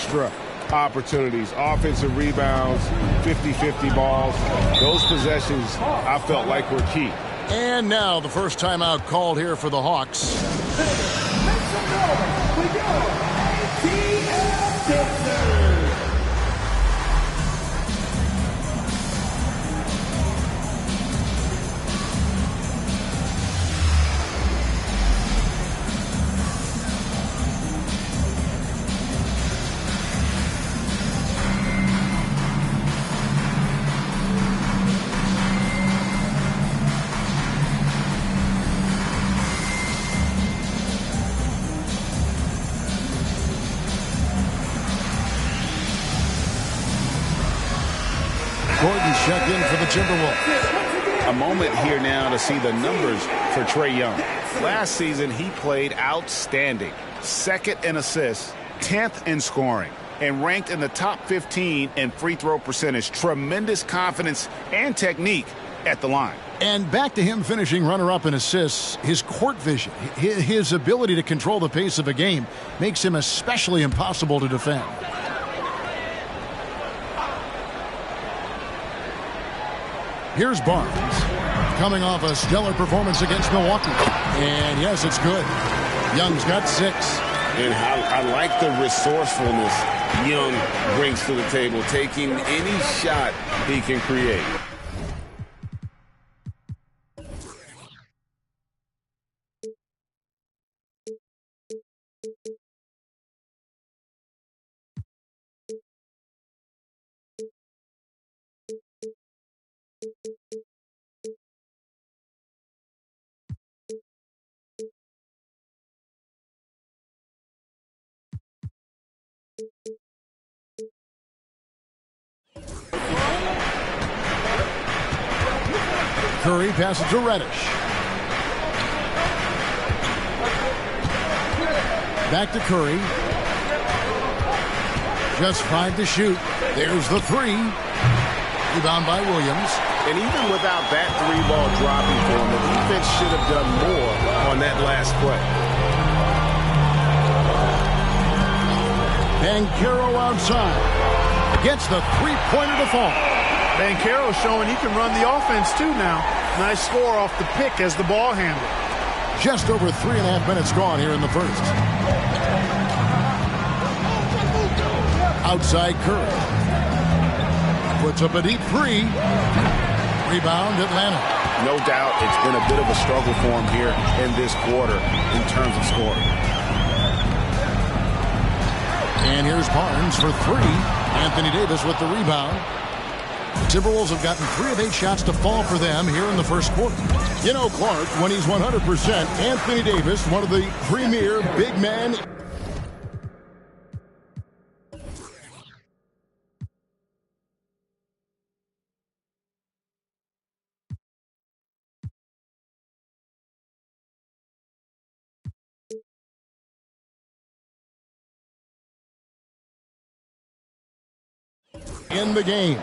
extra opportunities, offensive rebounds, 50-50 balls. Those possessions I felt like were key. And now the first timeout called here for the Hawks. Check in for the Timberwolves. A moment here now to see the numbers for Trae Young. Last season, he played outstanding. Second in assists, 10th in scoring, and ranked in the top 15 in free throw percentage. Tremendous confidence and technique at the line. And back to him finishing runner-up in assists, his court vision, his ability to control the pace of a game makes him especially impossible to defend. Here's Barnes, coming off a stellar performance against Milwaukee. And yes, it's good. Young's got 6. And I like the resourcefulness Young brings to the table, taking any shot he can create. Curry passes to Reddish. Back to Curry. Just 5 to shoot. There's the 3. Rebound by Williams. And even without that 3-ball dropping for him, the defense should have done more on that last play. Banchero outside. Gets the 3-pointer to fall. Banchero showing he can run the offense too now. Nice score off the pick as the ball handler. Just over 3.5 minutes gone here in the first. Outside Curry. Puts up a deep 3. Rebound Atlanta. No doubt it's been a bit of a struggle for him here in this quarter in terms of scoring. And here's Barnes for 3. Anthony Davis with the rebound. The Timberwolves have gotten 3 of 8 shots to fall for them here in the first quarter. You know, Clark, when he's 100%, Anthony Davis, one of the premier big men in the game.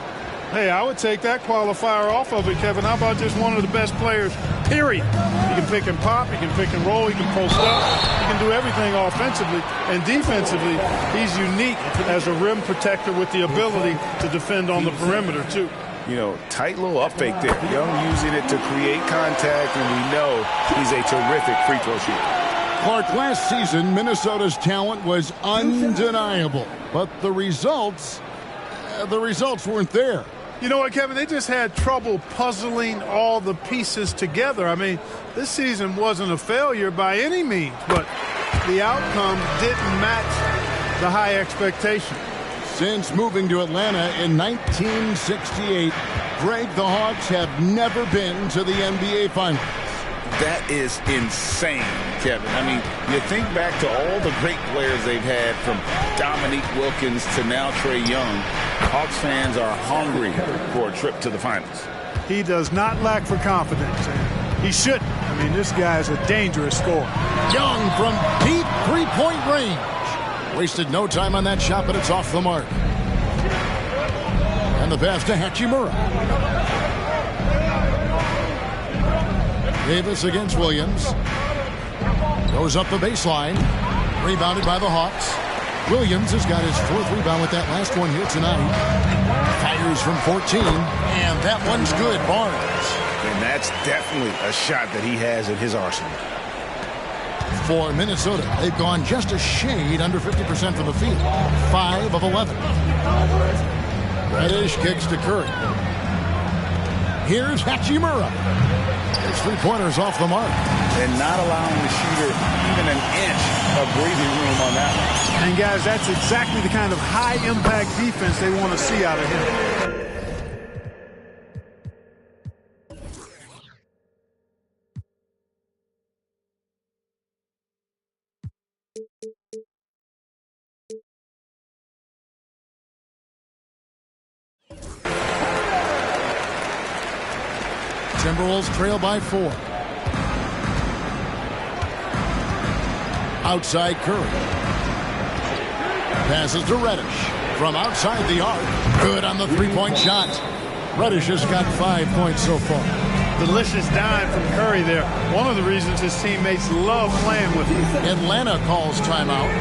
Hey, I would take that qualifier off of it, Kevin. How about just one of the best players, period? He can pick and pop, he can pick and roll, he can post up, he can do everything offensively. And defensively, he's unique as a rim protector with the ability to defend on the perimeter, too. You know, tight little up fake there. Young using it to create contact, and we know he's a terrific free throw shooter. Clark, last season, Minnesota's talent was undeniable, but the results weren't there. You know what, Kevin? They just had trouble puzzling all the pieces together. I mean, this season wasn't a failure by any means, but the outcome didn't match the high expectation. Since moving to Atlanta in 1968, Greg, the Hawks have never been to the NBA Finals. That is insane, Kevin. I mean, you think back to all the great players they've had, from Dominique Wilkins to now Trae Young. Hawks fans are hungry for a trip to the finals. He does not lack for confidence. He shouldn't. I mean, this guy is a dangerous scorer. Young from deep three-point range. Wasted no time on that shot, but it's off the mark. And the pass to Hachimura. Davis against Williams. Goes up the baseline. Rebounded by the Hawks. Williams has got his 4th rebound with that last one here tonight. Fires from 14, and that one's good. Barnes. And that's definitely a shot that he has in his arsenal. For Minnesota, they've gone just a shade under 50% from the field. 5 of 11. Reddish kicks to Curry. Here's Hachimura. His 3-pointers off the mark. And not allowing the shooter even an inch of breathing room on that one. And, guys, that's exactly the kind of high-impact defense they want to see out of him. Timberwolves trail by 4. Outside Curry. Passes to Reddish. From outside the arc. Good on the 3-point shot. Reddish has got 5 points so far. Delicious dime from Curry there. One of the reasons his teammates love playing with him. Atlanta calls timeout.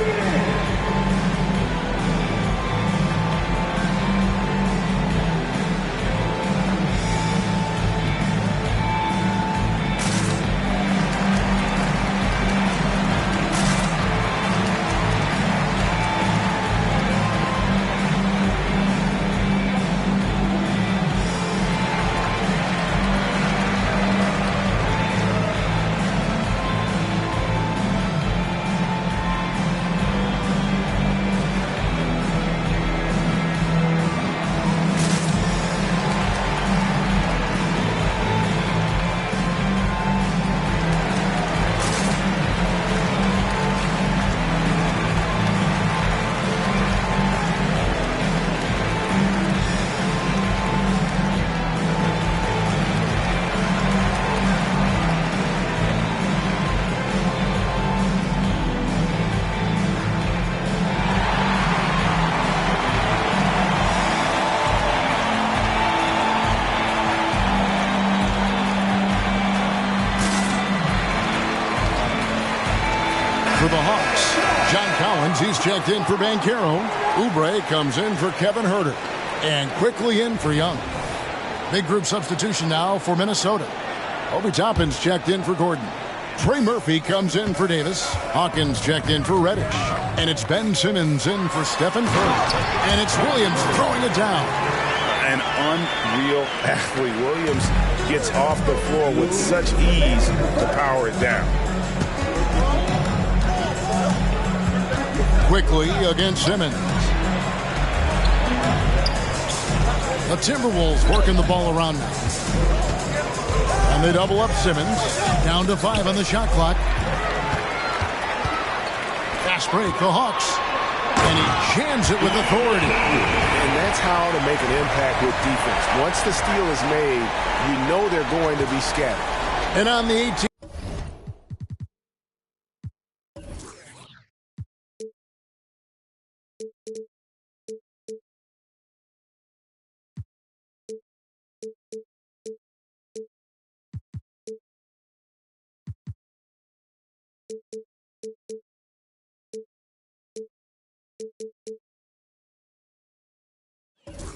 For the Hawks, John Collins, he's checked in for Banchero. Oubre comes in for Kevin Huerter. And quickly in for Young. Big group substitution now for Minnesota. Obi Toppin's checked in for Gordon. Trey Murphy comes in for Davis. Hawkins checked in for Reddish. And it's Ben Simmons in for Stephen Curry. And it's Williams throwing it down. An unreal athlete. Williams gets off the floor with such ease to power it down. Quickly against Simmons. The Timberwolves working the ball around now. And they double up Simmons. Down to 5 on the shot clock. Fast break, the Hawks. And he jams it with authority. And that's how to make an impact with defense. Once the steal is made, you know they're going to be scattered. And on the 18.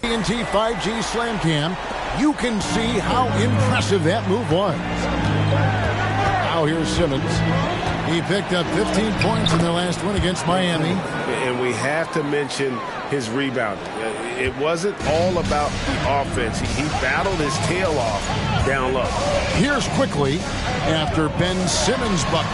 TNT 5G Slam Cam, you can see how impressive that move was. Now here's Simmons. He picked up 15 points in their last win against Miami. And we have to mention his rebound. It wasn't all about the offense. He battled his tail off down low. Here's quickly after Ben Simmons' bucket.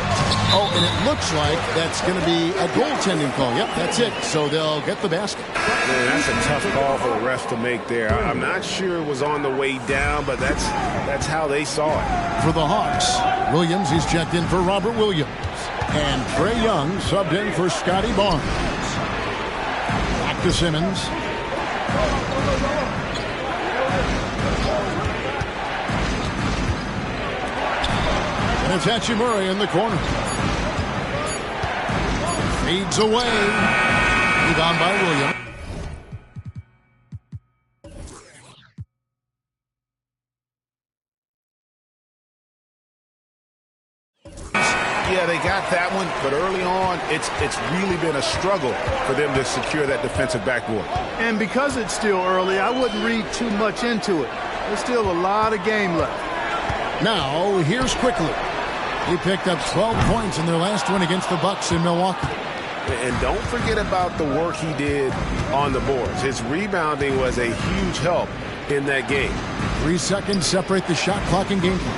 Oh, and it looks like that's going to be a goaltending call. Yep, that's it. So they'll get the basket. Man, that's a tough call for the ref to make there. I'm not sure it was on the way down, but that's how they saw it. For the Hawks, Williams, he's checked in for Robert Williams. And Trae Young subbed in for Scotty Barnes. Back to Simmons. And it's Hachimura in the corner. Feeds away. Rebound by Williams. Yeah, they got that one but early on, it's really been a struggle for them to secure that defensive backboard. And because it's still early, I wouldn't read too much into it. There's still a lot of game left. Now, here's Quickly. He picked up 12 points in their last win against the Bucks in Milwaukee. And don't forget about the work he did on the boards. His rebounding was a huge help in that game. 3 seconds separate the shot clock and game clock.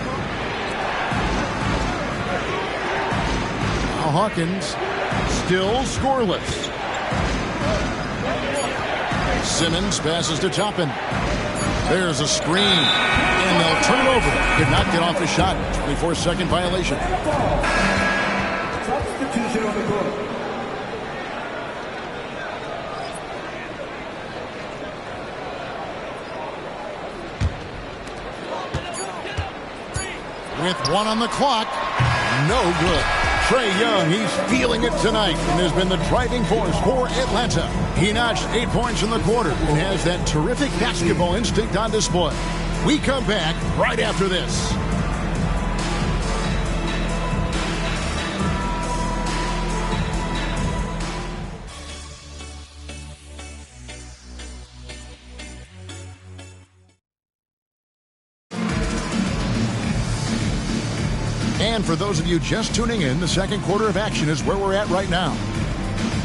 Now Hawkins still scoreless. Simmons passes to Toppin. There's a screen, and they'll turn it over. Did not get off the shot. 24-second violation. Substitution on the court. With 1 on the clock, no good. Trae Young, he's feeling it tonight and has been the driving force for Atlanta. He notched 8 points in the quarter and has that terrific basketball instinct on display. We come back right after this. And for those of you just tuning in, the second quarter of action is where we're at right now.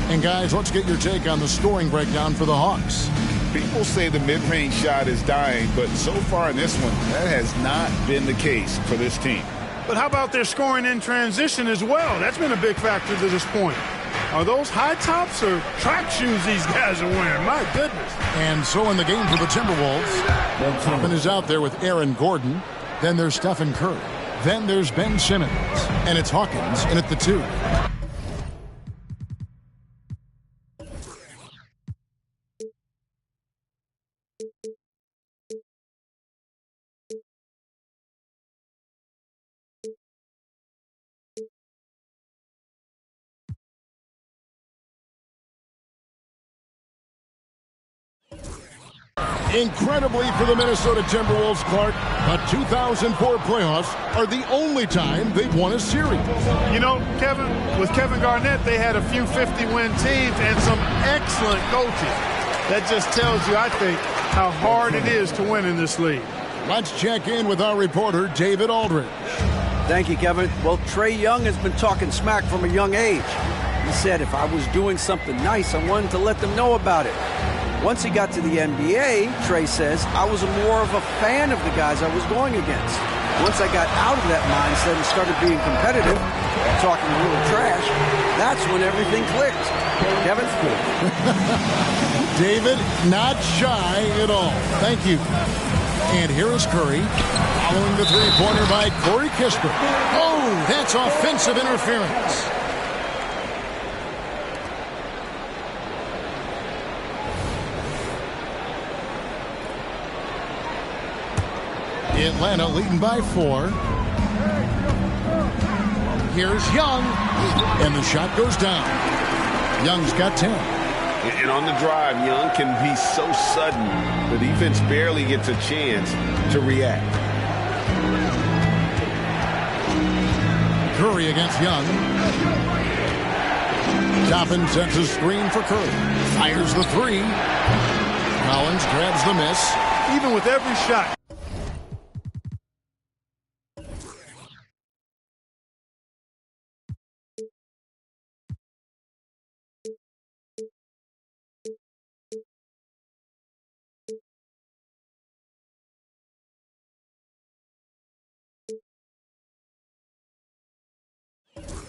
And guys, let's get your take on the scoring breakdown for the Hawks. People say the mid-range shot is dying, but so far in this one, that has not been the case for this team. But how about their scoring in transition as well? That's been a big factor to this point. Are those high tops or track shoes these guys are wearing? My goodness. And so in the game for the Timberwolves, Toppin is out there with Aaron Gordon. Then there's Stephen Curry. Then there's Ben Simmons. And it's Hawkins in at the 2. Incredibly for the Minnesota Timberwolves, Clark, the 2004 playoffs are the only time they've won a series. You know, Kevin, with Kevin Garnett, they had a few 50-win teams and some excellent coaching. That just tells you, I think, how hard it is to win in this league. Let's check in with our reporter, David Aldridge. Thank you, Kevin. Well, Trae Young has been talking smack from a young age. He said if I was doing something nice, I wanted to let them know about it. Once he got to the NBA, Trae says, I was more of a fan of the guys I was going against. Once I got out of that mindset and started being competitive, talking a little trash, that's when everything clicked. Kevin? David, not shy at all. Thank you. And here is Curry, following the three-pointer by Corey Kispert. Oh, that's offensive interference. Atlanta leading by 4. Here's Young, and the shot goes down. Young's got 10. And on the drive, Young can be so sudden, the defense barely gets a chance to react. Curry against Young. Toppin sets a screen for Curry. Fires the 3. Collins grabs the miss. Even with every shot.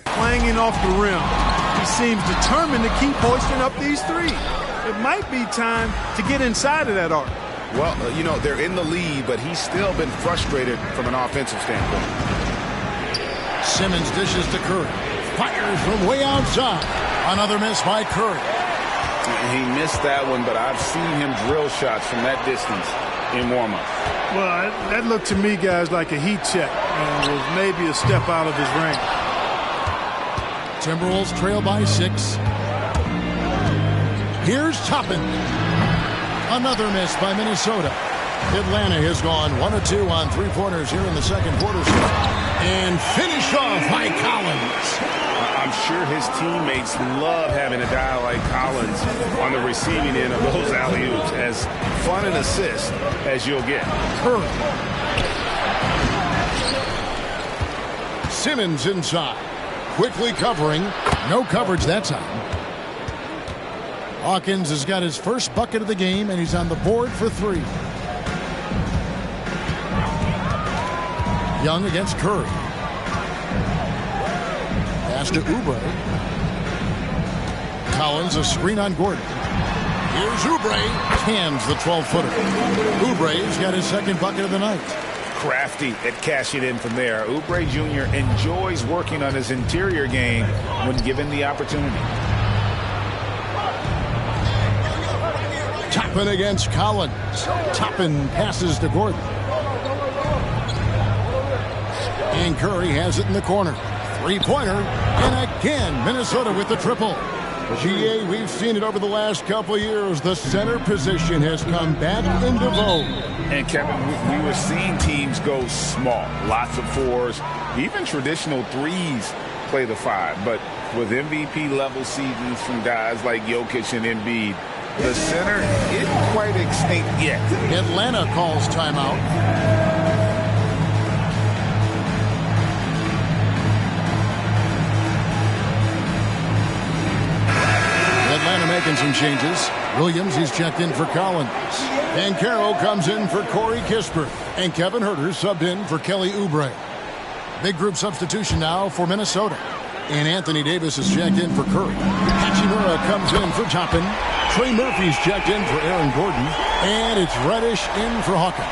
Clanging off the rim. He seems determined to keep hoisting up these threes. It might be time to get inside of that arc. Well, you know, they're in the lead, but he's still been frustrated from an offensive standpoint. Simmons dishes to Curry. Fires from way outside. Another miss by Curry. He missed that one, but I've seen him drill shots from that distance in warm-up. Well, that looked to me, guys, like a heat check and was maybe a step out of his range. Timberwolves trail by 6. Here's Toppin. Another miss by Minnesota. Atlanta has gone 1 of 2 on three-pointers here in the second quarter. And finished off by Collins. I'm sure his teammates love having a guy like Collins on the receiving end of those alley-oops. As fun an assist as you'll get. Curry. Simmons inside. Quickly covering. No coverage that time. Hawkins has got his first bucket of the game, and he's on the board for 3. Young against Curry. Pass to Oubre. Collins, a screen on Gordon. Here's Oubre. Cans the 12-footer. Oubre's got his second bucket of the night. Crafty at cashing in from there. Oubre Jr. enjoys working on his interior game when given the opportunity. Toppin against Collins. Toppin passes to Gordon. And Curry has it in the corner. Three-pointer. And again, Minnesota with the triple. GA, we've seen it over the last couple of years. The center position has come back into vogue. And Kevin, we were seeing teams go small. Lots of 4s. Even traditional 3s play the 5. But with MVP-level seasons from guys like Jokic and Embiid, the center isn't quite extinct yet. Atlanta calls timeout. Atlanta making some changes. Williams, he's checked in for Collins. And Carroll comes in for Corey Kispert. And Kevin Huerter subbed in for Kelly Oubre. Big group substitution now for Minnesota. And Anthony Davis is checked in for Curry. Hachimura comes in for Toppin. Trey Murphy's checked in for Aaron Gordon. And it's Reddish in for Hawkins.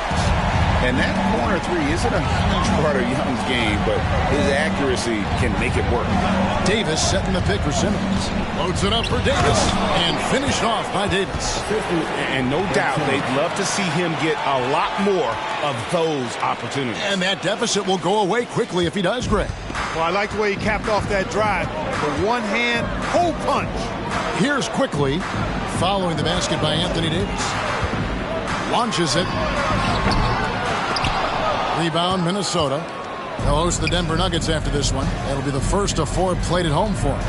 And that corner 3 isn't a huge part of Young's game, but his accuracy can make it work. Davis setting the pick for Simmons. Loads it up for Davis. And finished off by Davis. And no doubt they'd love to see him get a lot more of those opportunities. And that deficit will go away quickly if he does, Greg. Well, I like the way he capped off that drive. The one-hand hole punch. Here's quickly, following the basket by Anthony Davis. Launches it. Rebound, Minnesota. They'll host the Denver Nuggets after this one. That'll be the first of 4 played at home for him.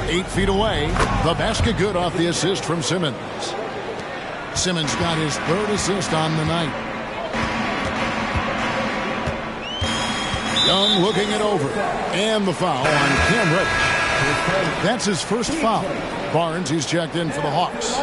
8 feet away. The basket good off the assist from Simmons. Simmons got his 3rd assist on the night. Young looking it over. And the foul on Cam Reddish. That's his first foul. Barnes, he's checked in for the Hawks.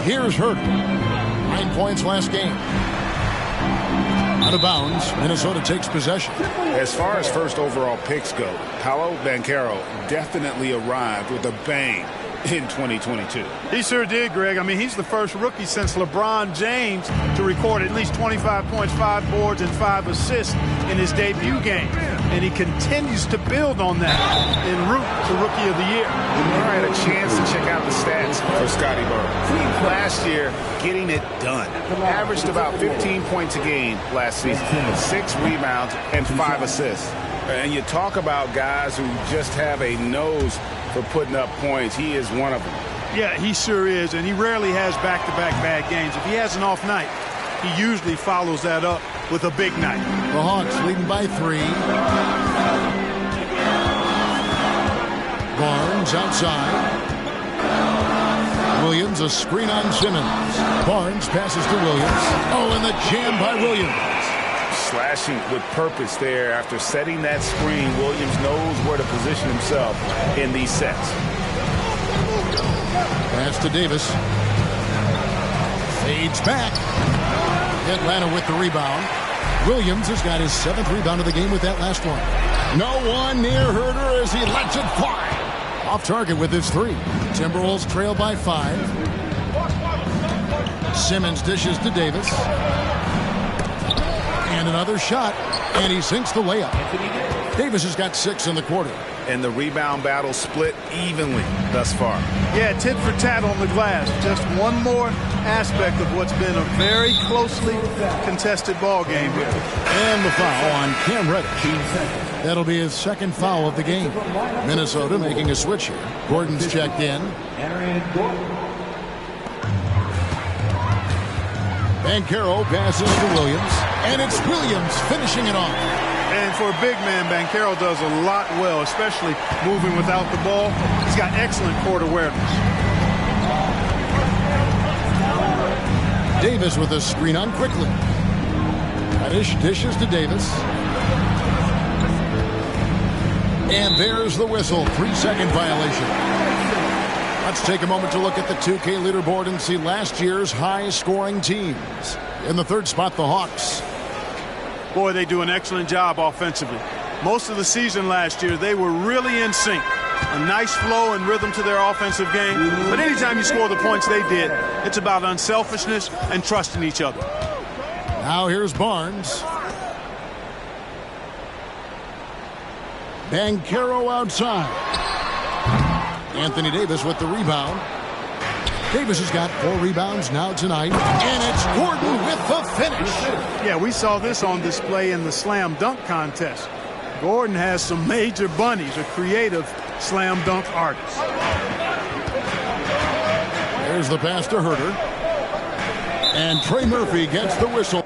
Here's Huerter. 9 points last game. Out of bounds. Minnesota takes possession. As far as first overall picks go, Paolo Banchero definitely arrived with a bang in 2022. He sure did, Greg. I mean, he's the first rookie since LeBron James to record at least 25 points, 5 boards, and 5 assists in his debut game. And he continues to build on that en route to Rookie of the Year. I had a chance to check out the stats for Scotty Barnes. Last year, getting it done. Averaged about 15 points a game last season, 6 rebounds, and 5 assists. And you talk about guys who just have a nose for putting up points. He is one of them. Yeah, he sure is, and he rarely has back-to-back bad games. If he has an off night, he usually follows that up with a big night. The Hawks leading by 3. Barnes outside. Williams, a screen on Simmons. Barnes passes to Williams. Oh, and the jam by Williams. Slashing with purpose there. After setting that screen, Williams knows where to position himself in these sets. Pass to Davis. Fades back. Atlanta with the rebound. Williams has got his 7th rebound of the game with that last one. No one near Huerter as he lets it fly. Off target with his 3. Timberwolves trail by 5. Simmons dishes to Davis. And another shot, and he sinks the layup. Davis has got 6 in the quarter. and the rebound battle split evenly thus far. Yeah, tit for tat on the glass. Just one more aspect of what's been a very closely contested ball game here. And the foul on Cam Reddish. That'll be his second foul of the game. Minnesota making a switch here. Gordon's checked in. Banchero passes to Williams. And it's Williams finishing it off. And for a big man, Banchero does a lot well, especially moving without the ball. He's got excellent court awareness. Davis with a screen on quickly. Reddish dishes to Davis. And there's the whistle. 3-second violation. Let's take a moment to look at the 2K leaderboard and see last year's high-scoring teams. In the third spot, the Hawks. Boy, they do an excellent job offensively. Most of the season last year, they were really in sync. A nice flow and rhythm to their offensive game. But anytime you score the points they did, it's about unselfishness and trusting each other. Now here's Barnes. Banchero outside. Anthony Davis with the rebound. Davis has got 4 rebounds now tonight. And it's Gordon with the finish. Yeah, we saw this on display in the slam dunk contest. Gordon has some major bunnies, a creative slam dunk artist. There's the pass to Herter. And Trey Murphy gets the whistle.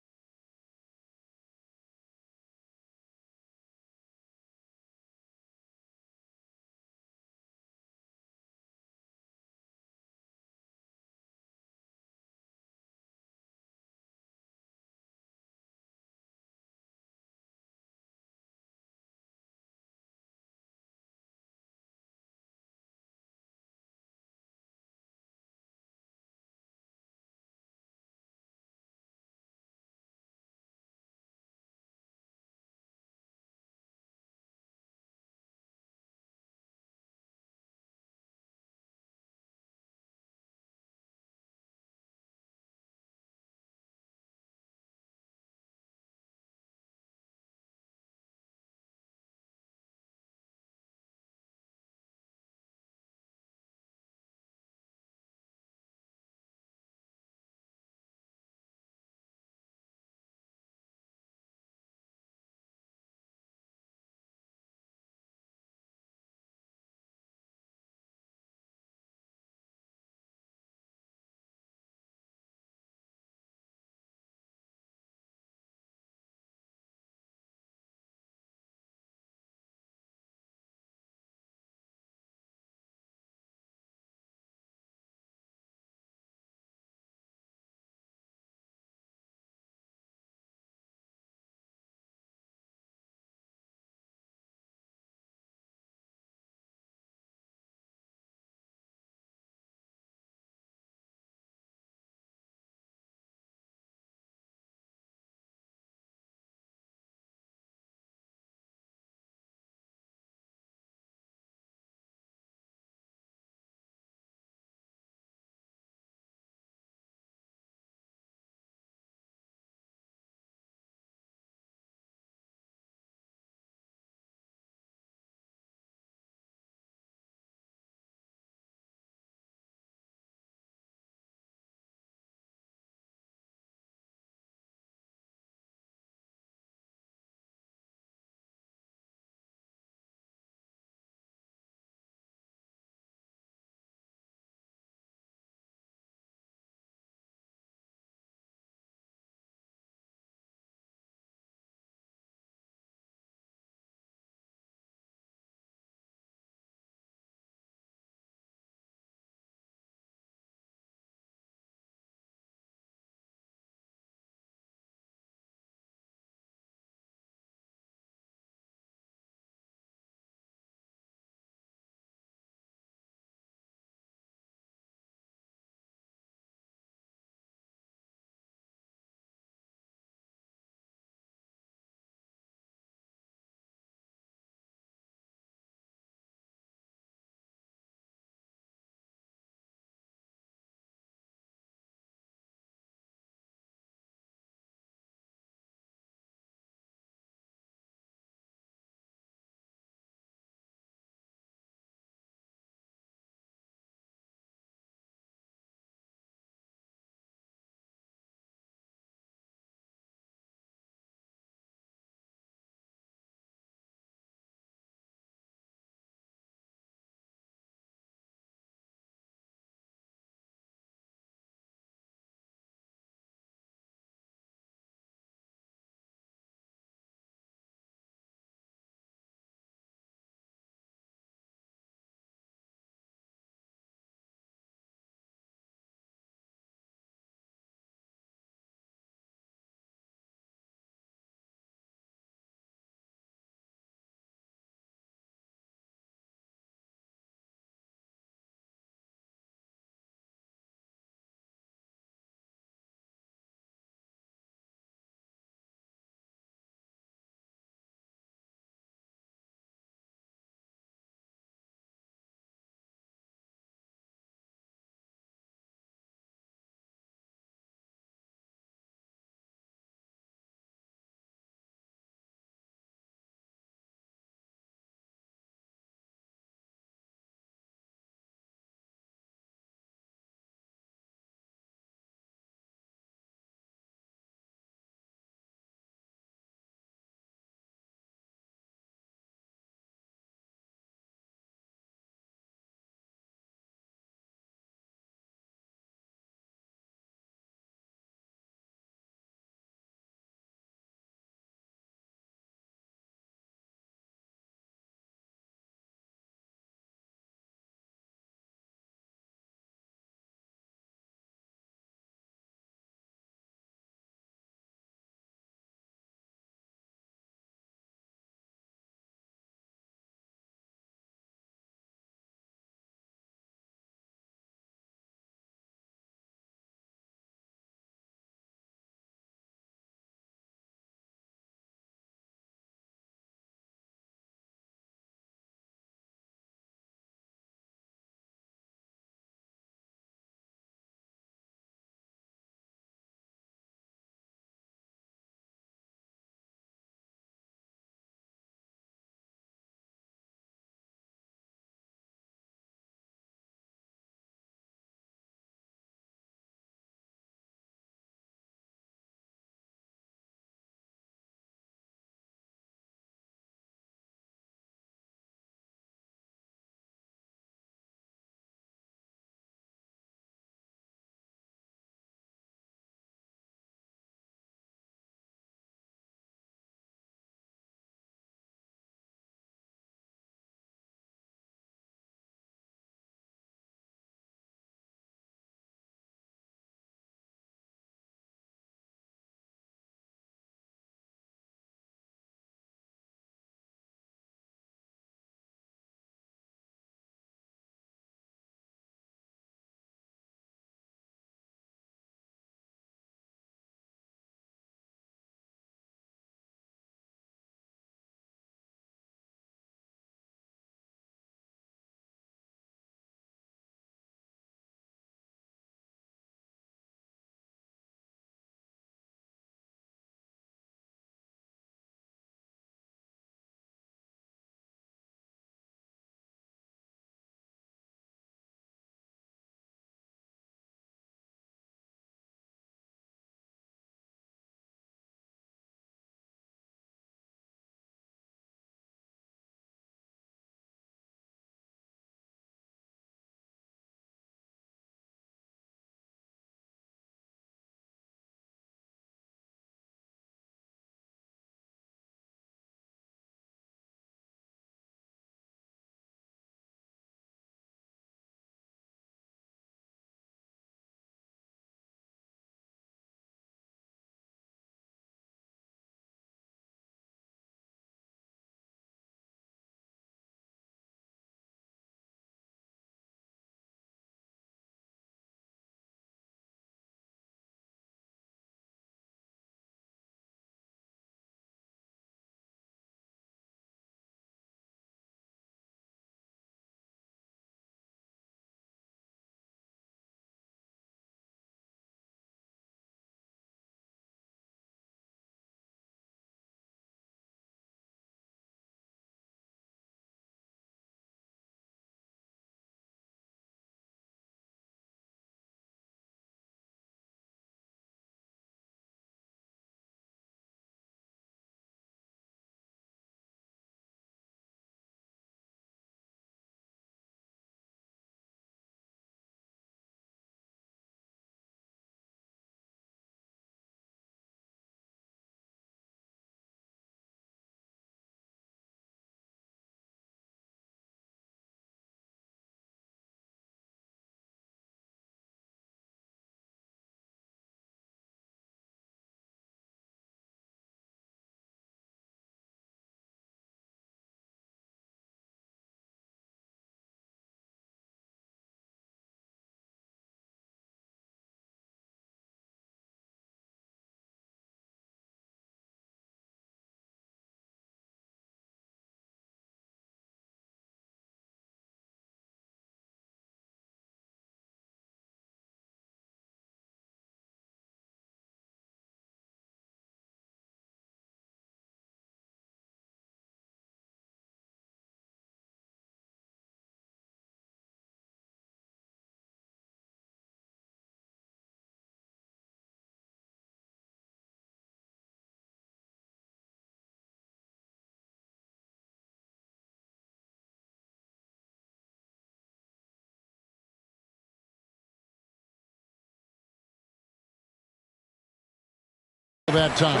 that time.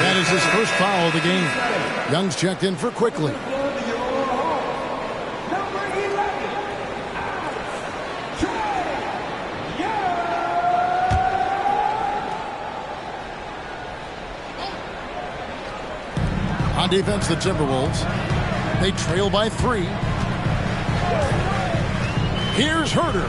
That is his first foul of the game. Young's checked in for quickly. On defense, the Timberwolves. They trail by 3. Here's Herter.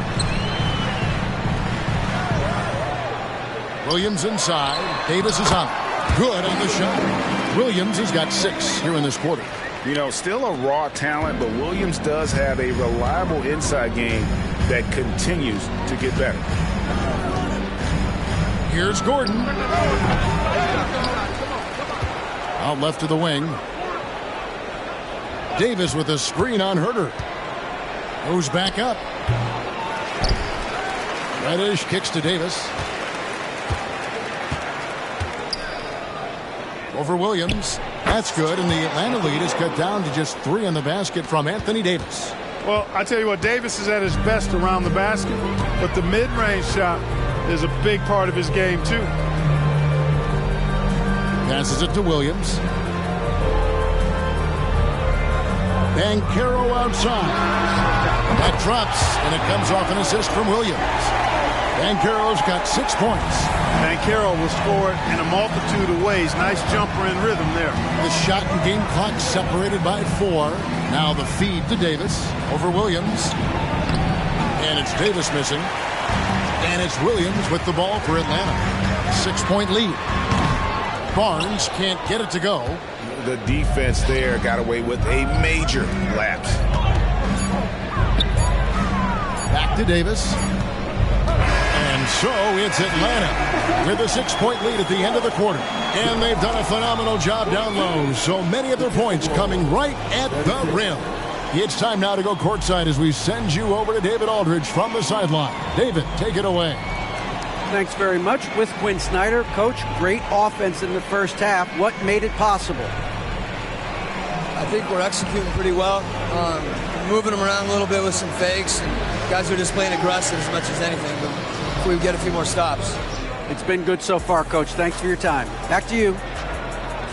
Williams inside. Davis is on it. Good on the shot. Williams has got 6 here in this quarter. You know, still a raw talent, but Williams does have a reliable inside game that continues to get better. Here's Gordon. Out left to the wing. Davis with a screen on Herter. Goes back up. Reddish kicks to Davis. Over Williams. That's good, and the Atlanta lead is cut down to just 3 in the basket from Anthony Davis. Well, I tell you what, Davis is at his best around the basket, but the mid-range shot is a big part of his game, too. Passes it to Williams. Banchero outside. That drops, and it comes off an assist from Williams. Banchero's got 6 points. Banchero will score it in a multitude of ways. Nice jumper in rhythm there. The shot and game clock separated by 4. Now the feed to Davis over Williams. And it's Davis missing. And it's Williams with the ball for Atlanta. 6-point lead. Barnes can't get it to go. The defense there got away with a major lapse. Back to Davis. And so it's Atlanta with a 6-point lead at the end of the quarter. And they've done a phenomenal job down low. So many of their points coming right at the rim. It's time now to go courtside as we send you over to David Aldridge from the sideline. David, take it away. Thanks very much. With Quinn Snyder, Coach, great offense in the first half. What made it possible? I think we're executing pretty well. Moving them around a little bit with some fakes. And guys are just playing aggressive as much as anything. But if we get a few more stops. It's been good so far, Coach. Thanks for your time. Back to you.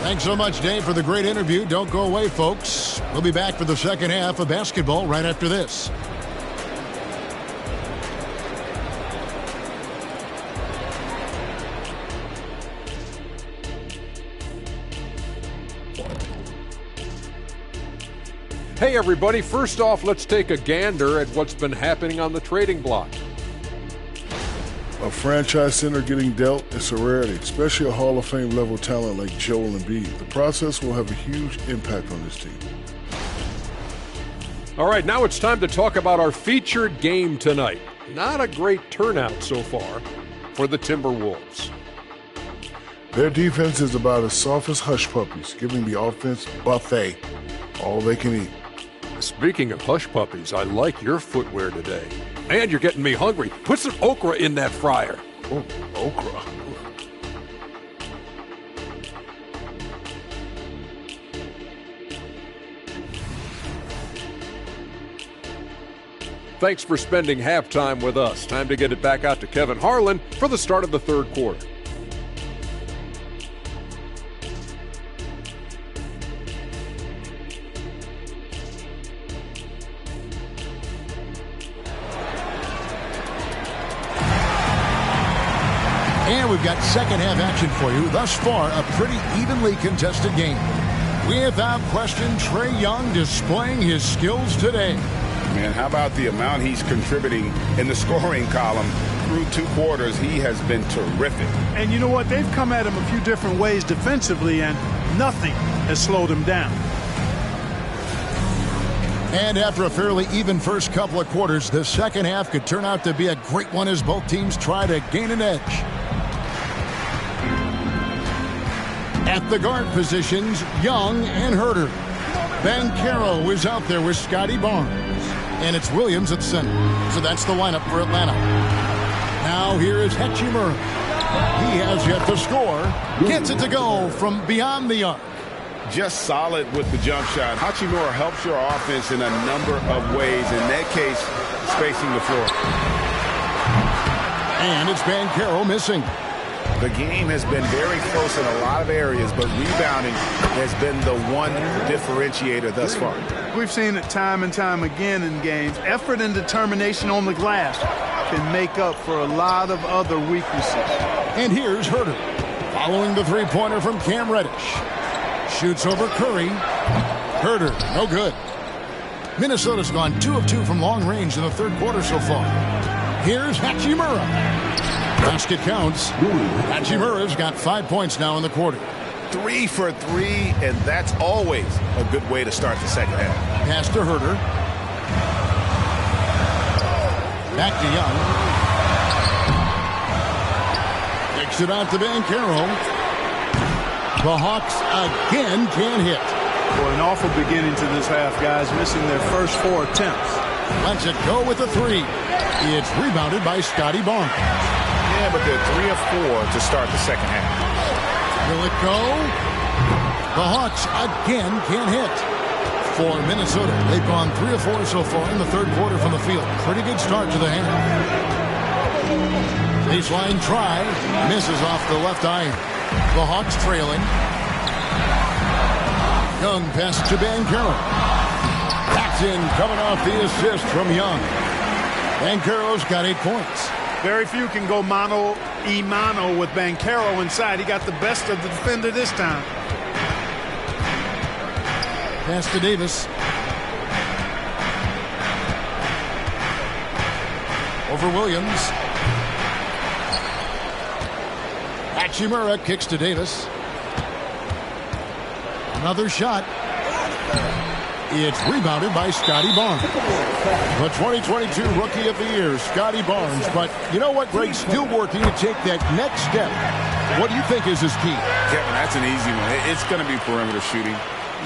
Thanks so much, Dave, for the great interview. Don't go away, folks. We'll be back for the second half of basketball right after this. Hey everybody, first off, let's take a gander at what's been happening on the trading block. A franchise center getting dealt is a rarity, especially a Hall of Fame level talent like Joel Embiid. The process will have a huge impact on this team. All right, now it's time to talk about our featured game tonight. Not a great turnout so far for the Timberwolves. Their defense is about as soft as hush puppies, giving the offense buffet, all they can eat. Speaking of hush puppies, I like your footwear today. And you're getting me hungry. Put some okra in that fryer. Oh, okra. Thanks for spending halftime with us. Time to get it back out to Kevin Harlan for the start of the third quarter. And we've got second half action for you. Thus far, a pretty evenly contested game. Without question, Trae Young displaying his skills today. Man, how about the amount he's contributing in the scoring column through 2 quarters? He has been terrific. And you know what? They've come at him a few different ways defensively, and nothing has slowed him down. And after a fairly even first couple of quarters, the second half could turn out to be a great one as both teams try to gain an edge. At the guard positions, Young and Herter. Banchero is out there with Scotty Barnes. And it's Williams at center. So that's the lineup for Atlanta. Now here is Hachimura. He has yet to score. Gets it to go from beyond the arc. Just solid with the jump shot. Hachimura helps your offense in a number of ways. In that case, spacing the floor. And it's Banchero missing. The game has been very close in a lot of areas, but rebounding has been the one differentiator thus far. We've seen it time and time again in games. Effort and determination on the glass can make up for a lot of other weaknesses. And here's Herter, following the three-pointer from Cam Reddish. Shoots over Curry. Herter, no good. Minnesota's gone 2 of 2 from long range in the third quarter so far. Here's Hachimura. Basket counts. Hachimura's got 5 points now in the quarter. 3 for 3, and that's always a good way to start the second half. Pass to Herter. Back to Young. Kicks it out to Banchero. The Hawks again can't hit. Boy, an awful beginning to this half, guys, missing their first 4 attempts. Lets it go with a 3. It's rebounded by Scotty Barnes. Yeah, but they're 3 of 4 to start the second half. Will it go? The Hawks again can't hit. For Minnesota, they've gone 3 of 4 so far in the third quarter from the field. Pretty good start to the half. Baseline try. Misses off the left iron. The Hawks trailing. Young pass to Banchero. Paxson coming off the assist from Young. Banchero's got 8 points. Very few can go mano-a-mano with Banchero inside. He got the best of the defender this time. Pass to Davis. Over Williams. Hachimura kicks to Davis. Another shot. It's rebounded by Scotty Barnes. The 2022 Rookie of the Year, Scotty Barnes. But you know what, Greg? Still working to take that next step. What do you think is his key? Kevin, that's an easy one. It's going to be perimeter shooting.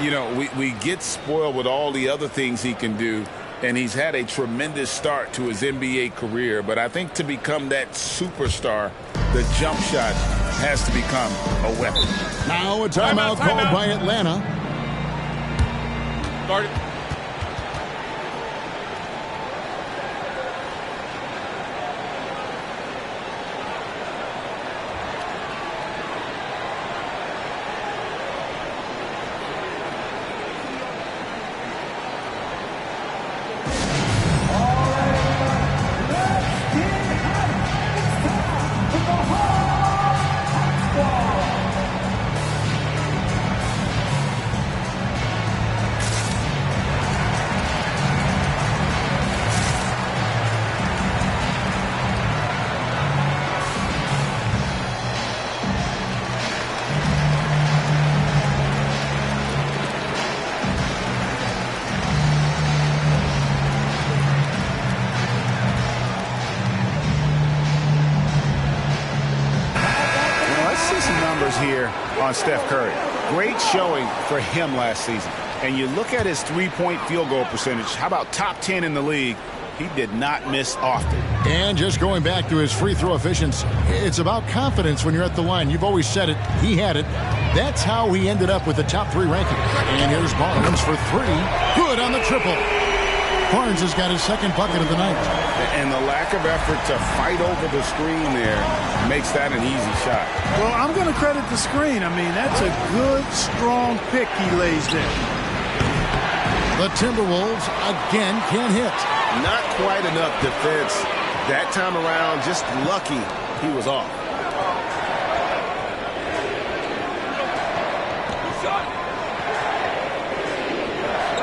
You know, we get spoiled with all the other things he can do, and he's had a tremendous start to his NBA career. But I think to become that superstar, the jump shot has to become a weapon. Now a timeout called by Atlanta. Start it. Here on Steph Curry. Great showing for him last season. And you look at his three-point field goal percentage. How about top 10 in the league? He did not miss often. And just going back to his free throw efficiency, it's about confidence when you're at the line. You've always said it. He had it. That's how he ended up with the top 3 ranking. And here's Barnes for 3. Good on the triple. Barnes has got his second bucket of the night. And the lack of effort to fight over the screen there makes that an easy shot. Well, I'm going to credit the screen. I mean, that's a good, strong pick he lays there. The Timberwolves again can't hit. Not quite enough defense that time around. Just lucky he was off.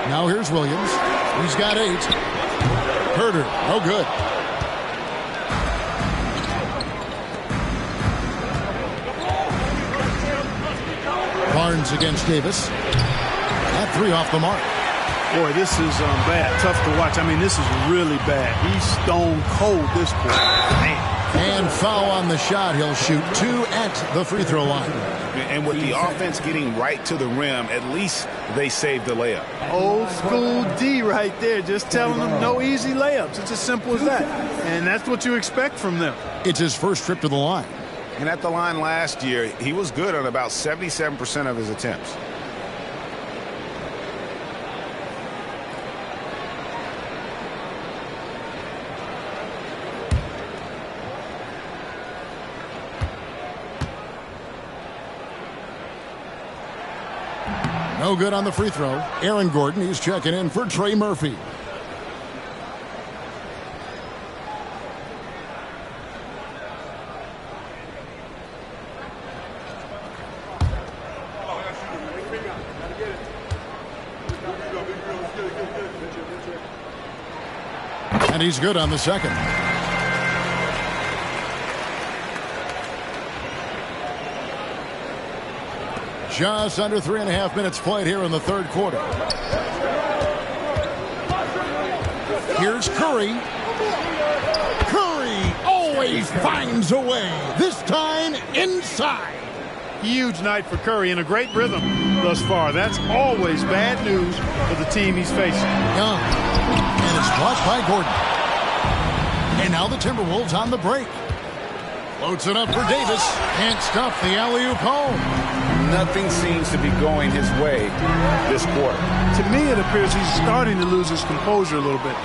Now here's Williams. He's got 8. Herter, no good. Barnes against Davis. That 3 off the mark. Boy, this is bad. Tough to watch. I mean, this is really bad. He's stone cold this point. Man. And foul on the shot. He'll shoot 2 at the free throw line. And with the offense getting right to the rim, at least they saved the layup. Old school D right there, just telling them no easy layups. It's as simple as that. And that's what you expect from them. It's his first trip to the line. And at the line last year, he was good on about 77% of his attempts. No good on the free throw. Aaron Gordon, he's checking in for Trey Murphy. And he's good on the second. Just under 3.5 minutes played here in the third quarter. Here's Curry. Curry always finds a way. This time inside. Huge night for Curry and a great rhythm thus far. That's always bad news for the team he's facing. Young. And it's blocked by Gordon. And now the Timberwolves on the break. Floats it up for Davis. Can't stuff the alley-oop home. Nothing seems to be going his way this quarter. To me, it appears he's starting to lose his composure a little bit.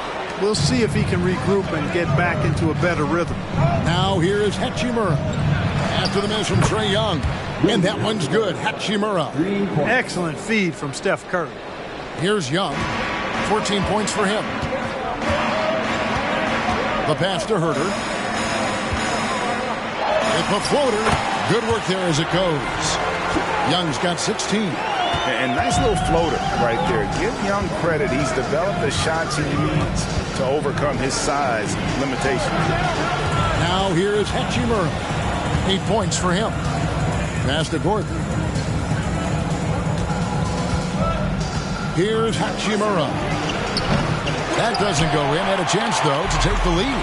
We'll see if he can regroup and get back into a better rhythm. Now here is Hachimura. After the miss from Trae Young. And that one's good. Hachimura. Excellent feed from Steph Curry. Here's Young. 14 points for him. The pass to Herter. With the floater. Good work there as it goes. Young's got 16. And nice little floater right there. Give Young credit. He's developed the shots he needs to overcome his size limitations. Now here is Hachimura. 8 points for him. Pass to Gordon. Here's Hachimura. That doesn't go in. Had a chance, though, to take the lead.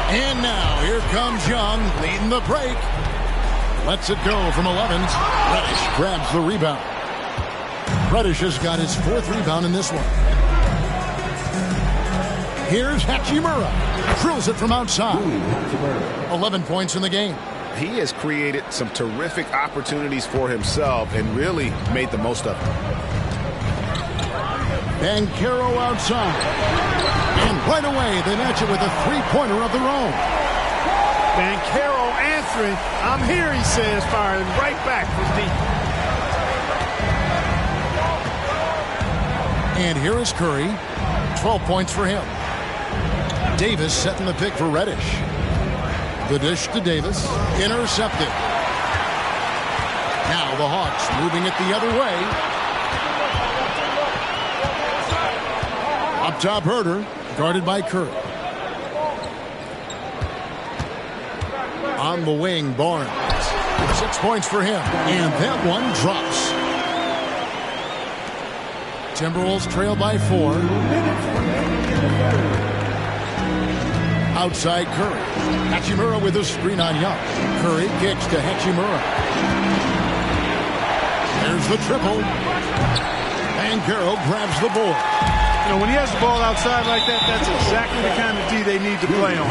And now here comes Young leading the break. Lets it go from 11. Reddish grabs the rebound. Reddish has got his 4th rebound in this one. Here's Hachimura. Drills it from outside. 11 points in the game. He has created some terrific opportunities for himself and really made the most of it. Banchero outside. And right away, they match it with a three-pointer of their own. Banchero answering. I'm here, he says, firing right back from deep. And here is Curry. 12 points for him. Davis setting the pick for Reddish. The dish to Davis. Intercepted. Now the Hawks moving it the other way. Up top, Herter. Guarded by Curry. On the wing, Barnes. 6 points for him. And that one drops. Timberwolves trail by 4. Outside Curry. Hachimura with a screen on Young. Curry kicks to Hachimura. There's the triple. Banchero grabs the board. You know, when he has the ball outside like that, that's exactly the kind of D they need to play on.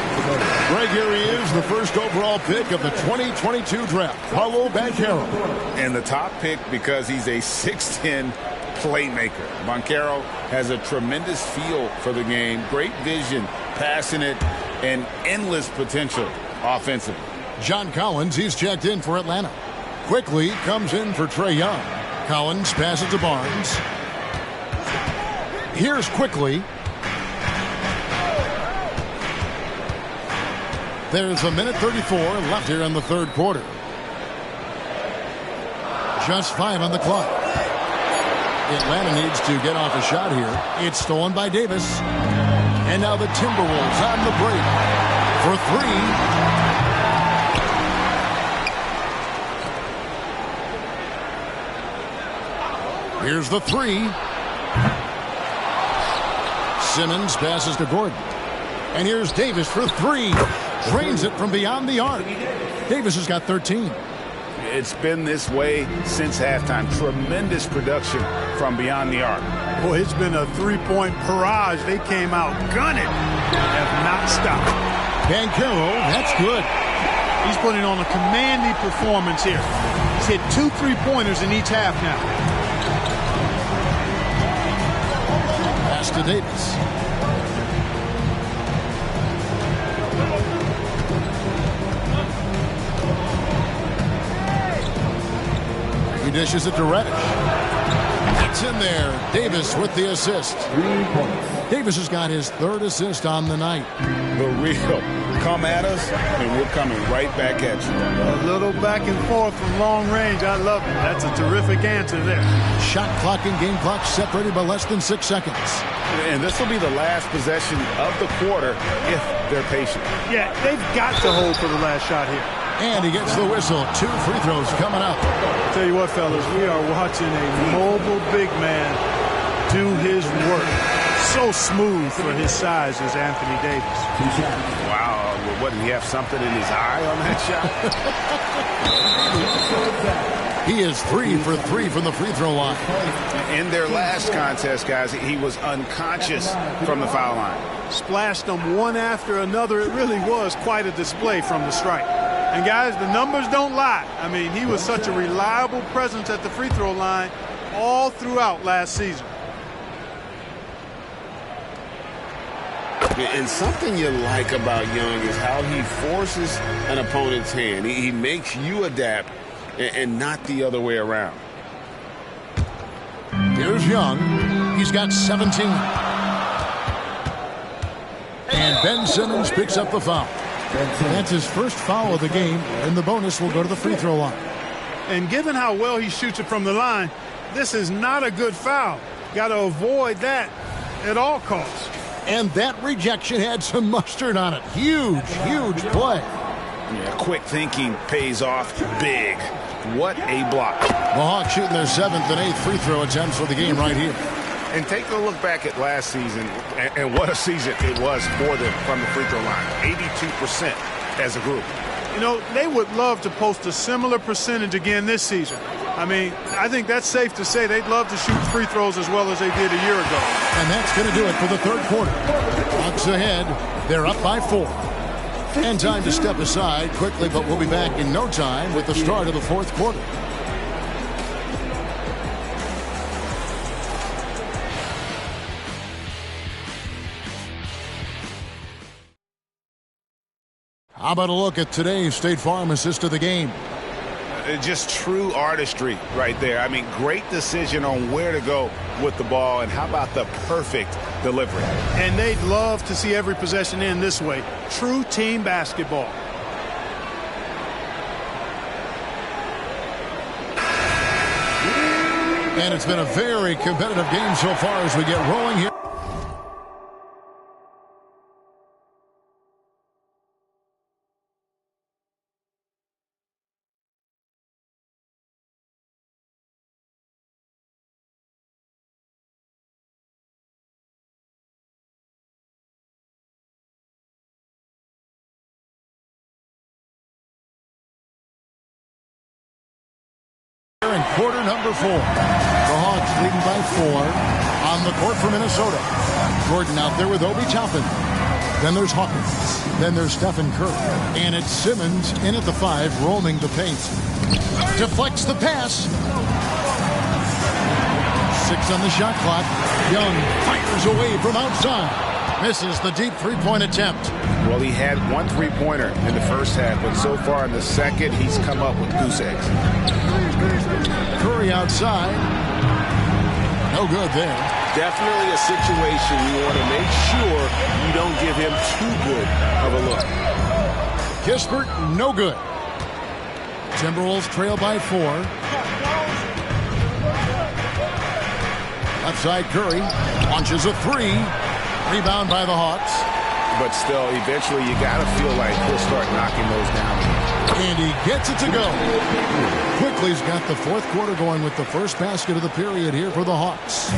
Right here he is, the first overall pick of the 2022 draft, Paolo Banchero. And the top pick because he's a 6'10" playmaker. Banchero has a tremendous feel for the game, great vision, passing it, and endless potential offensively. John Collins, he's checked in for Atlanta. Quickly comes in for Trae Young. Collins passes to Barnes. Here's Quickly. There's a minute 34 left here in the third quarter. Just 5 on the clock. Atlanta needs to get off a shot here. It's stolen by Davis. And now the Timberwolves on the break for 3. Here's the 3. Simmons passes to Gordon. And here's Davis for 3. Drains it from beyond the arc. Davis has got 13. It's been this way since halftime. Tremendous production from beyond the arc. Boy, it's been a three-point barrage. They came out gunning. Have not stopped. Banchero, that's good. He's putting on a commanding performance here. He's hit 2 3-pointers in each half now. Pass to Davis. He dishes it to Reddish. It's in there. Davis with the assist. 3 points. Davis has got his 3rd assist on the night. The real come at us, and we're coming right back at you. A little back and forth from long range. I love it. That's a terrific answer there. Shot clock and game clock separated by less than 6 seconds. And this will be the last possession of the quarter if they're patient. Yeah, they've got to hold for the last shot here. And he gets the whistle. 2 free throws coming up. Tell you what, fellas, we are watching a mobile big man do his work. So smooth for his size is Anthony Davis. Wow. What, did he have something in his eye on that shot? He is 3 for 3 from the free throw line. In their last contest, guys, he was unconscious from the foul line. Splashed them one after another. It really was quite a display from the stripe. And, guys, the numbers don't lie. I mean, he was such a reliable presence at the free throw line all throughout last season. And something you like about Young is how he forces an opponent's hand. He makes you adapt and not the other way around. Here's Young. He's got 17. And Ben Simmons picks up the foul. That's his first foul of the game, and the bonus will go to the free throw line. And given how well he shoots it from the line, this is not a good foul. Got to avoid that at all costs. And that rejection had some mustard on it. Huge, huge play. Yeah, quick thinking pays off big. What a block. The Hawks shooting their 7th and 8th free throw attempts for the game right here. And take a look back at last season, and what a season it was for them from the free throw line. 82% as a group. You know, they would love to post a similar percentage again this season. I mean, I think that's safe to say they'd love to shoot free throws as well as they did a year ago. And that's going to do it for the 3rd quarter. Hawks ahead. They're up by 4. And time to step aside quickly, but we'll be back in no time with the start of the 4th quarter. How about a look at today's State Farm assist of the game? Just true artistry right there. I mean, great decision on where to go with the ball, and how about the perfect delivery? And they'd love to see every possession end this way. True team basketball. And it's been a very competitive game so far as we get rolling here. In quarter number 4, the Hawks leading by 4 on the court for Minnesota. Gordon out there with Obi Toppin. Then there's Hawkins. Then there's Stephen Curry. And it's Simmons in at the 5, roaming the paint. Deflects the pass. 6 on the shot clock. Young fires away from outside. Misses the deep three-point attempt. Well, he had 1 3-pointer in the first half, but so far in the second, he's come up with goose eggs. Curry outside. No good there. Definitely a situation you want to make sure you don't give him too good of a look. Kispert, no good. Timberwolves trail by 4. Left side Curry launches a 3. Rebound by the Hawks. But still, eventually you got to feel like he'll start knocking those down. And he gets it to go. Quickly's got the 4th quarter going with the first basket of the period here for the Hawks.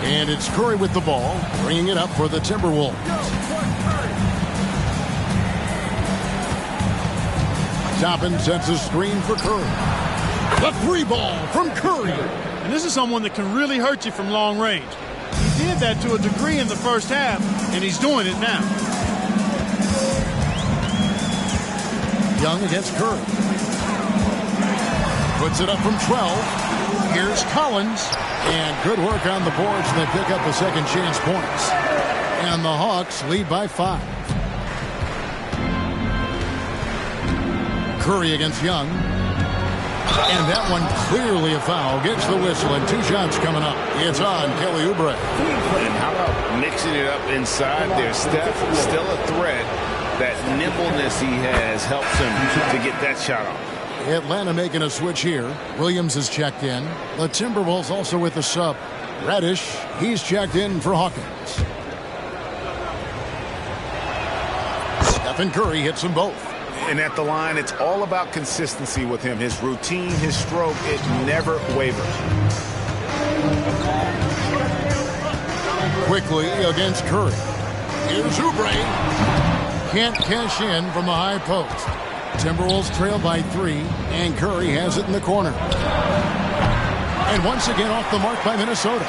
And it's Curry with the ball, bringing it up for the Timberwolves. Toppin sets a screen for Curry. The 3 ball from Curry. And this is someone that can really hurt you from long range. He did that to a degree in the first half, and he's doing it now. Young against Curry. Puts it up from 12. Here's Collins. And good work on the boards, and they pick up the second chance points. And the Hawks lead by 5. Curry against Young. And that one clearly a foul. Gets the whistle, and 2 shots coming up. It's on Kelly Oubre. And how about mixing it up inside there? Steph, still a threat. That nimbleness he has helps him to get that shot off. Atlanta making a switch here. Williams is checked in. The Timberwolves also with the sub. Reddish, he's checked in for Hawkins. Stephen Curry hits them both. And at the line, it's all about consistency with him. His routine, his stroke, it never wavers. Quickly against Curry. Here's Oubre. Can't cash in from the high post. Timberwolves trail by 3, and Curry has it in the corner. And once again off the mark by Minnesota.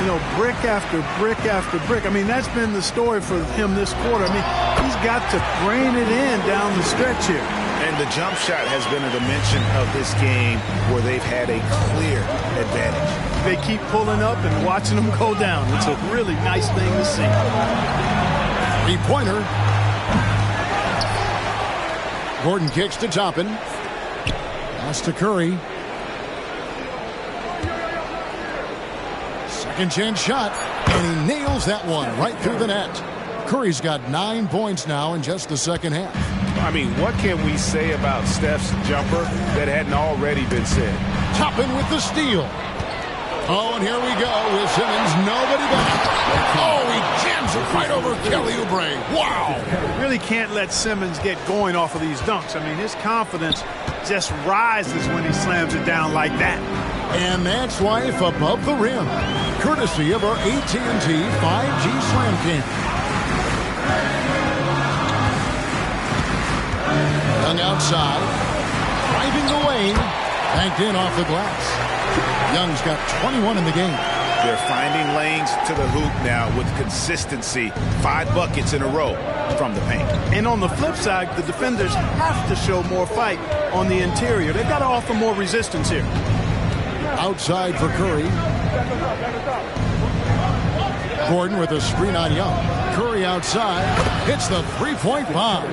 You know, brick after brick after brick. I mean, that's been the story for him this quarter. I mean, he's got to brain it in down the stretch here. And the jump shot has been a dimension of this game where they've had a clear advantage. They keep pulling up and watching them go down. It's a really nice thing to see. 3-pointer. Gordon kicks to Toppin. Pass to Curry. Second chance shot, and he nails that one right through the net. Curry's got 9 points now in just the second half. I mean, what can we say about Steph's jumper that hadn't already been said? Toppin with the steal. Oh, and here we go with Simmons. Nobody back. Oh, he jams it right over Kelly Oubre. Wow. Really can't let Simmons get going off of these dunks. I mean, his confidence just rises when he slams it down like that. And that's life above the rim, courtesy of our AT&T 5G Slam Cam. Young outside, driving the lane, banked in off the glass. Young's got 21 in the game. They're finding lanes to the hoop now with consistency. 5 buckets in a row from the paint. And on the flip side, the defenders have to show more fight on the interior. They've got to offer more resistance here. Outside for Curry. Gordon with a screen on Young. Curry outside. Hits the 3-point bomb.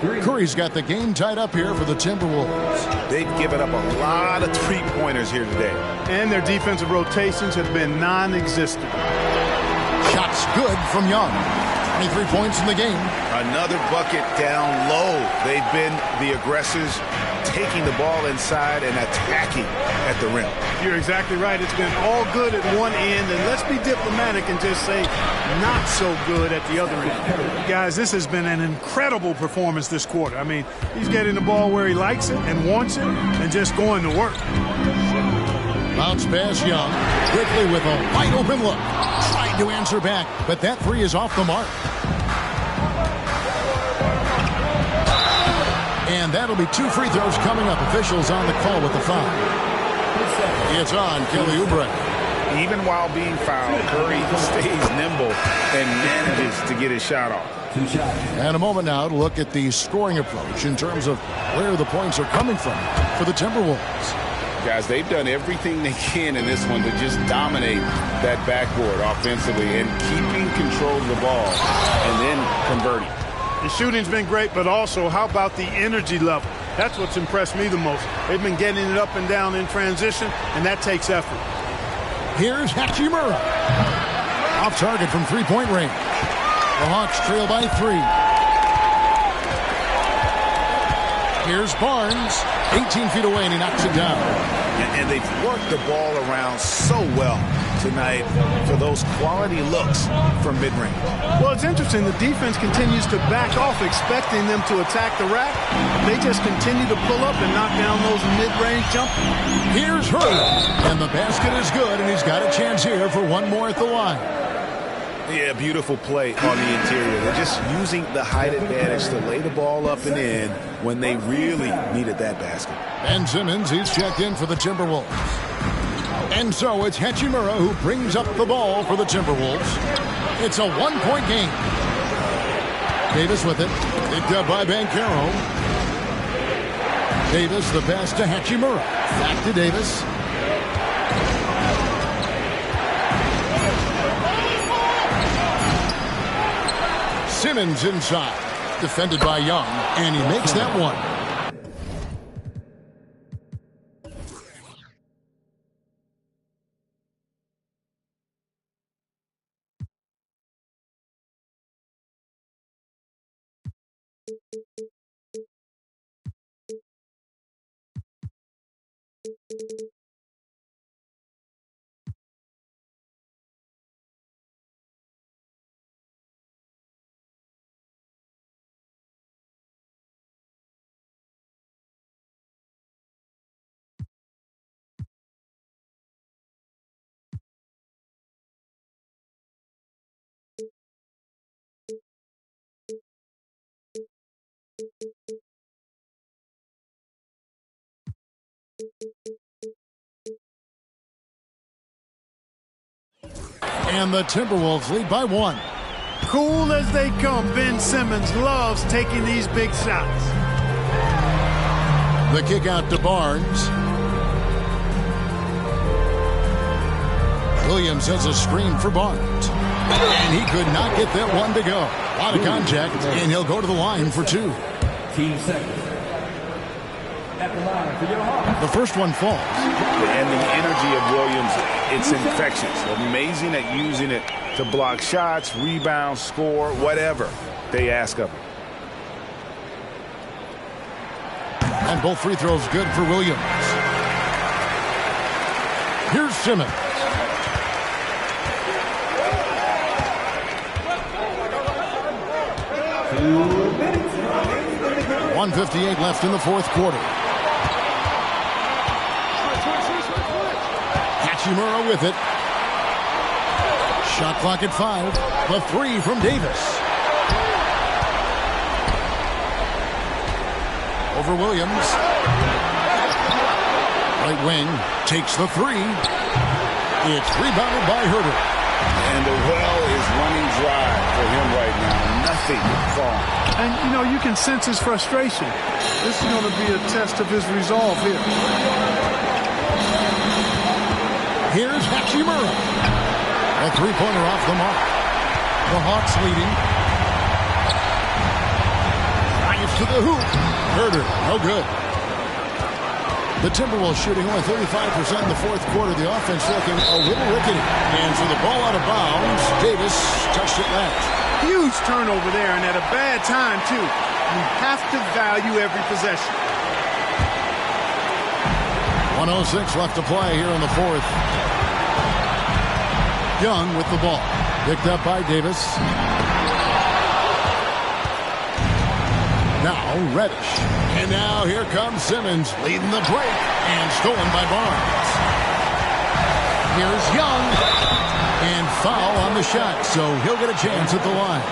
Curry's got the game tied up here for the Timberwolves. They've given up a lot of 3-pointers here today. And their defensive rotations have been non-existent. Shots good from Young. 23 points in the game. Another bucket down low. They've been the aggressors, taking the ball inside and attacking at the rim. You're exactly right. It's been all good at one end, and let's be diplomatic and just say not so good at the other end. Guys, this has been an incredible performance this quarter. I mean, he's getting the ball where he likes it and wants it and just going to work. Bounce pass Young, quickly with a wide open look. Tried to answer back, but that 3 is off the mark. And that'll be 2 free throws coming up. Officials on the call with the foul. It's on Kelly Oubre. Even while being fouled, Curry stays nimble and manages to get his shot off. And a moment now to look at the scoring approach in terms of where the points are coming from for the Timberwolves. Guys, they've done everything they can in this one to just dominate that backboard offensively and keeping control of the ball and then converting. The shooting's been great, but also how about the energy level? That's what's impressed me the most. They've been getting it up and down in transition, and that takes effort. Here's Hachimura. Off target from 3-point range. The Hawks trail by 3. Here's Barnes. 18 feet away, and he knocks it down. And they've worked the ball around so well tonight for those quality looks from mid-range. Well, it's interesting. The defense continues to back off, expecting them to attack the rack. They just continue to pull up and knock down those mid-range jumpers. Here's Hurd. And the basket is good, and he's got a chance here for one more at the line. Yeah, beautiful play on the interior. They're just using the height advantage to lay the ball up and in when they really needed that basket. Ben Simmons, he's checked in for the Timberwolves. And so it's Hachimura who brings up the ball for the Timberwolves. It's a 1-point game. Davis with it. Picked up by Banchero. Davis the pass to Hachimura. Back to Davis. Simmons inside. Defended by Young. And he makes that one. And the Timberwolves lead by 1. Cool as they come, Ben Simmons loves taking these big shots. The kick out to Barnes. Williams has a screen for Barnes. And he could not get that one to go. A lot of contact, and he'll go to the line for 2. Team seconds. At the line for your Hawks. The first one falls. And the energy of Williams, it's infectious. Amazing at using it to block shots, rebound, score, whatever they ask of him. And both free throws good for Williams. Here's Simmons. .158 left in the fourth quarter. Hachimura with it. Shot clock at 5. The 3 from Davis. Over Williams. Right wing takes the 3. It's rebounded by Herter. And the well is running dry for him right now. Nothing falling. And, you know, you can sense his frustration. This is going to be a test of his resolve here. Here's Hachimura. A three-pointer off the mark. The Hawks leading. Drives to the hoop. Herter, no good. The Timberwolves shooting only 35% in the fourth quarter. The offense looking a little rickety. And so the ball out of bounds. Davis touched it last. Huge turnover there, and at a bad time, too. You have to value every possession. 1:06 left to play here in the fourth. Young with the ball. Picked up by Davis. Now Reddish. And now here comes Simmons leading the break. And stolen by Barnes. Here's Young. And foul on the shot. So he'll get a chance at the line.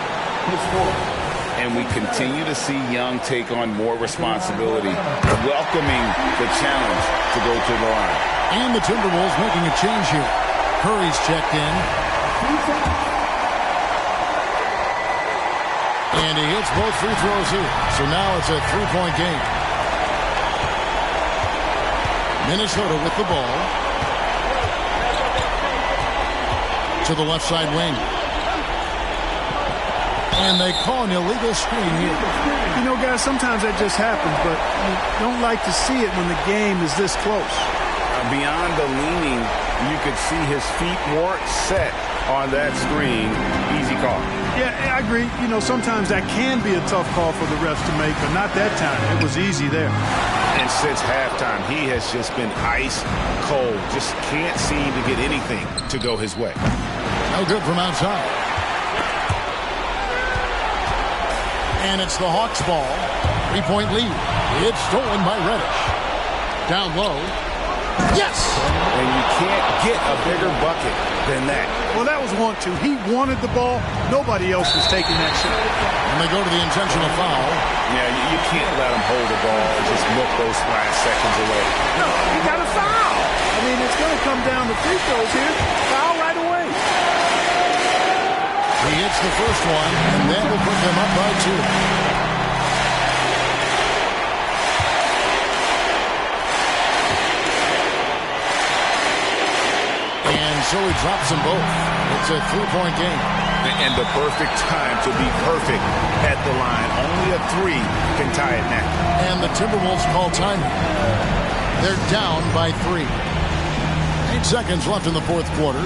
And we continue to see Young take on more responsibility, welcoming the challenge to go to the line. And the Timberwolves making a change here. Curry's checked in. And he hits both free throws here. So now it's a three-point game. Minnesota with the ball. To the left side wing. And they call an illegal screen here. You know, guys, sometimes that just happens, but you don't like to see it when the game is this close. Beyond the leaning, you could see his feet weren't set on that screen. Easy call. Yeah, I agree. You know, sometimes that can be a tough call for the refs to make, but not that time. It was easy there. And since halftime, he has just been ice cold. Just can't seem to get anything to go his way. No good from outside. And it's the Hawks' ball. 3-point lead. It's stolen by Reddish. Down low. Yes! And you can't get a bigger bucket than that. Well, that was 1-2. He wanted the ball. Nobody else was taking that shot. And they go to the intentional foul. Yeah, you can't let him hold the ball and just look those last seconds away. No, you got to foul. I mean, it's going to come down to free throws here. Foul right away. He hits the first one, and that will put them up by 2. And so he drops them both. It's a 3-point game. And the perfect time to be perfect at the line. Only a 3 can tie it now. And the Timberwolves call time. They're down by 3. 8 seconds left in the fourth quarter.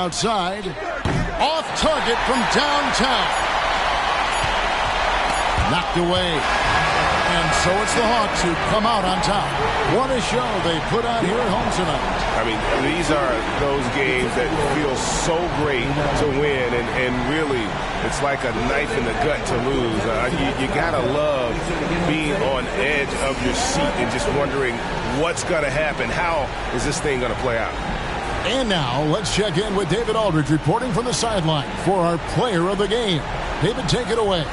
outside. Off target from downtown. Knocked away. And so it's the Hawks who come out on top. What a show they put on here at home tonight. I mean, these are those games that feel so great to win, and really, it's like a knife in the gut to lose. You gotta love being on edge of your seat and just wondering what's gonna happen. How is this thing gonna play out? And now, let's check in with David Aldridge reporting from the sideline for our player of the game. David, take it away.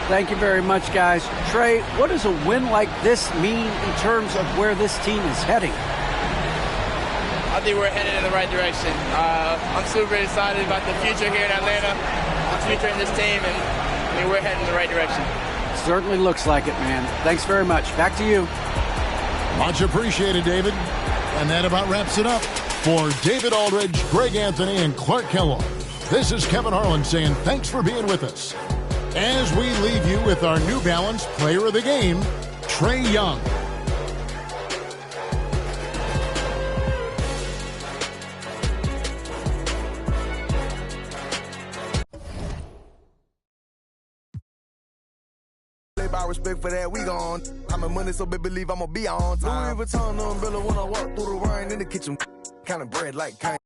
Thank you very much, guys. Trey, what does a win like this mean in terms of where this team is heading? I think we're headed in the right direction. I'm super excited about the future here in Atlanta, the future in this team, and I mean, we're heading in the right direction. Certainly looks like it, man. Thanks very much. Back to you. Much appreciated, David. And that about wraps it up. For David Aldridge, Greg Anthony, and Clark Kellogg, this is Kevin Harlan saying thanks for being with us. As we leave you with our New Balance Player of the Game, Trae Young. By respect for that, we gone. I'm in money, so baby, believe I'ma be on time. Louis Vuitton umbrella when I walk through the rain in the kitchen. Kind of bread like kind.